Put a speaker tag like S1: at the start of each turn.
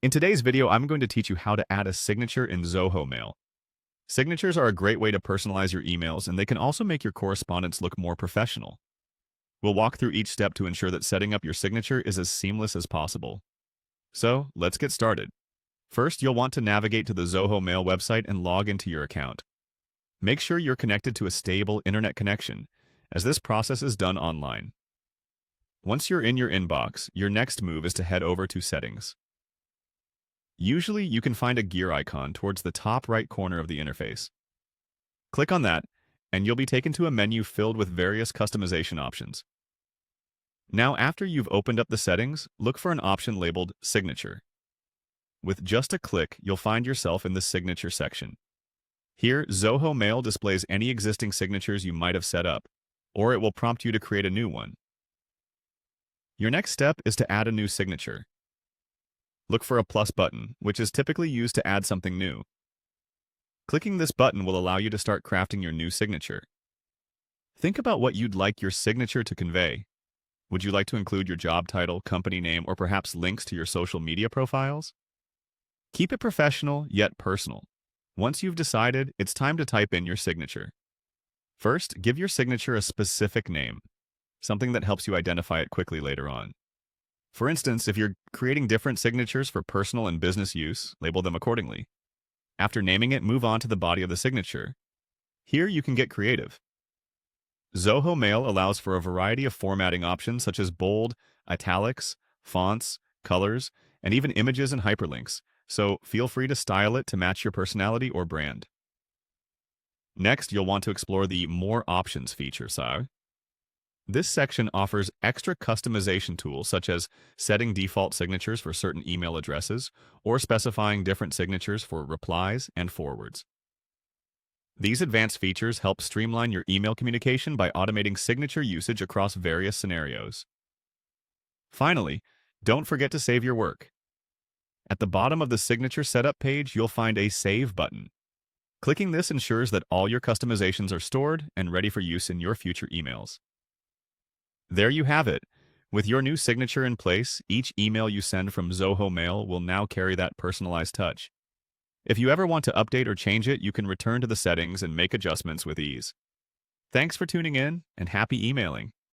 S1: In today's video, I'm going to teach you how to add a signature in Zoho Mail. Signatures are a great way to personalize your emails, and they can also make your correspondence look more professional. We'll walk through each step to ensure that setting up your signature is as seamless as possible. So, let's get started. First, you'll want to navigate to the Zoho Mail website and log into your account. Make sure you're connected to a stable internet connection, as this process is done online. Once you're in your inbox, your next move is to head over to Settings. Usually, you can find a gear icon towards the top right corner of the interface. Click on that, and you'll be taken to a menu filled with various customization options. Now, after you've opened up the settings, look for an option labeled Signature. With just a click, you'll find yourself in the Signature section. Here, Zoho Mail displays any existing signatures you might have set up, or it will prompt you to create a new one. Your next step is to add a new signature. Look for a plus button, which is typically used to add something new. Clicking this button will allow you to start crafting your new signature. Think about what you'd like your signature to convey. Would you like to include your job title, company name, or perhaps links to your social media profiles? Keep it professional, yet personal. Once you've decided, it's time to type in your signature. First, give your signature a specific name, something that helps you identify it quickly later on. For instance, if you're creating different signatures for personal and business use, label them accordingly. After naming it, move on to the body of the signature. Here you can get creative. Zoho Mail allows for a variety of formatting options such as bold, italics, fonts, colors, and even images and hyperlinks, so feel free to style it to match your personality or brand. Next, you'll want to explore the More Options feature. This section offers extra customization tools such as setting default signatures for certain email addresses or specifying different signatures for replies and forwards. These advanced features help streamline your email communication by automating signature usage across various scenarios. Finally, don't forget to save your work. At the bottom of the signature setup page, you'll find a Save button. Clicking this ensures that all your customizations are stored and ready for use in your future emails. There you have it. With your new signature in place, each email you send from Zoho Mail will now carry that personalized touch. If you ever want to update or change it, you can return to the settings and make adjustments with ease. Thanks for tuning in, and happy emailing.